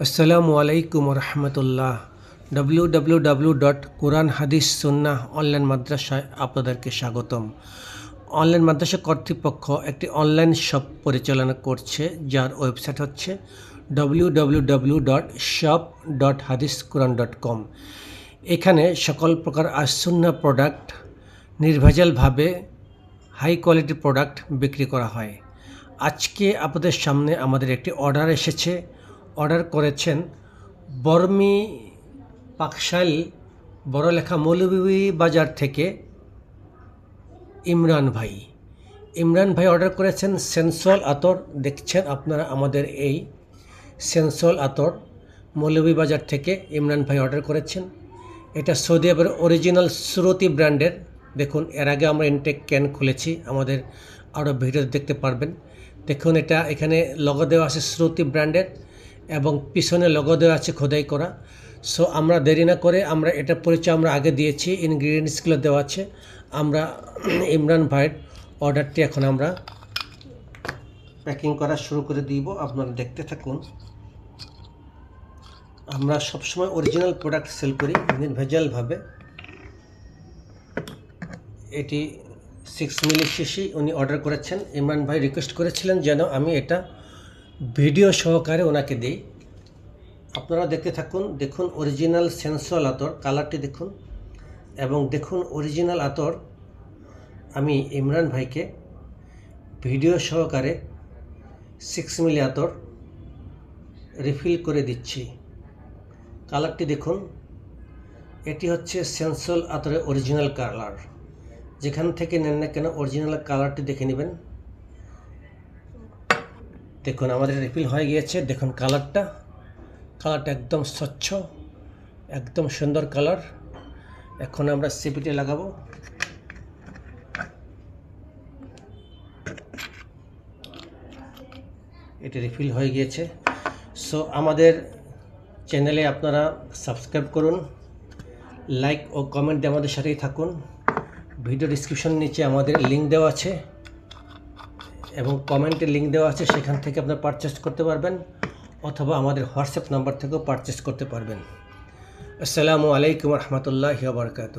আসসালামু আলাইকুম রহমতুল্লাহ। www.কোরআন হাদিস সুন্নাহ অনলাইন মাদ্রাসায় আপনাদেরকে স্বাগতম। অনলাইন মাদ্রাসা কর্তৃপক্ষ একটি অনলাইন শপ পরিচালনা করছে, যার ওয়েবসাইট হচ্ছে www.shop.hadisquran.com। এখানে সকল প্রকার সুন্নাহ প্রোডাক্ট নির্ভেজালভাবে হাই কোয়ালিটি প্রোডাক্ট বিক্রি করা হয়। আজকে আপনাদের সামনে আমাদের একটি অর্ডার এসেছে। অর্ডার করেছেন বর্মি পাকশাল বড়লেখা মৌলভীবাজার থেকে ইমরান ভাই। অর্ডার করেছেন সেন্সুয়াল আতর। দেখছেন আপনারা আমাদের এই সেন্সুয়াল আতর মৌলভীবাজার থেকে ইমরান ভাই অর্ডার করেছেন। এটা সৌদি আরবের অরিজিনাল শ্রুতি ব্র্যান্ডের। দেখুন, এর আগে আমরা ইনটেক ক্যান খুলেছি, আমাদের আরও ভিডিও দেখতে পারবেন। দেখুন, এটা এখানে লগো দেওয়া আছে শ্রুতি ব্র্যান্ডের এবং পিছনে লগো দেওয়া আছে খোদাই করা। সো আমরা দেরি না করে আমরা এটা পরিচয় আমরা আগে দিয়েছি, ইনগ্রিডিয়েন্টসগুলো দেওয়া আছে। আমরা ইমরান ভাইয়ের অর্ডারটি এখন আমরা প্যাকিং করা শুরু করে দিব। আপনারা দেখতে থাকুন। আমরা সবসময় অরিজিনাল প্রোডাক্ট সেল করি নির্ভেজালভাবে। এটি 6 মিলি শিশি উনি অর্ডার করেছেন। ইমরান ভাই রিকোয়েস্ট করেছিলেন যেন আমি এটা ভিডিও সহকারে ওনাকে দিই। আপনারা দেখতে থাকুন। দেখুন অরিজিনাল সেন্সুয়াল আতর, কালারটি দেখুন এবং দেখুন অরিজিনাল আতর আমি ইমরান ভাইকে ভিডিও সহকারে 6 মিলি আতর রিফিল করে দিচ্ছি। কালারটি দেখুন, এটি হচ্ছে সেন্সুয়াল আতরের অরিজিনাল কালার। যেখান থেকে নেন না কেন অরিজিনাল কালারটি দেখে নেবেন। দেখুন আমাদের রিফিল হয়ে গিয়েছে। দেখুন কালারটা একদম স্বচ্ছ, একদম সুন্দর কালার। এখন আমরা সিপিটি লাগাবো। এটি রিফিল হয়ে গিয়েছে। সো আমাদের চ্যানেলে আপনারা সাবস্ক্রাইব করুন, লাইক ও কমেন্ট দিয়ে আমাদের সাথেই থাকুন। ভিডিও ডিসক্রিপশন নিচে আমাদের লিঙ্ক দেওয়া আছে এবং কমেন্টে লিঙ্ক দেওয়া আছে, সেখান থেকে আপনারা পারচেস করতে পারবেন অথবা আমাদের হোয়াটসঅ্যাপ নাম্বার থেকেও পারচেস করতে পারবেন। আসসালামু আলাইকুম রহমতুল্লাহি ওয়া বারাকাতুহু।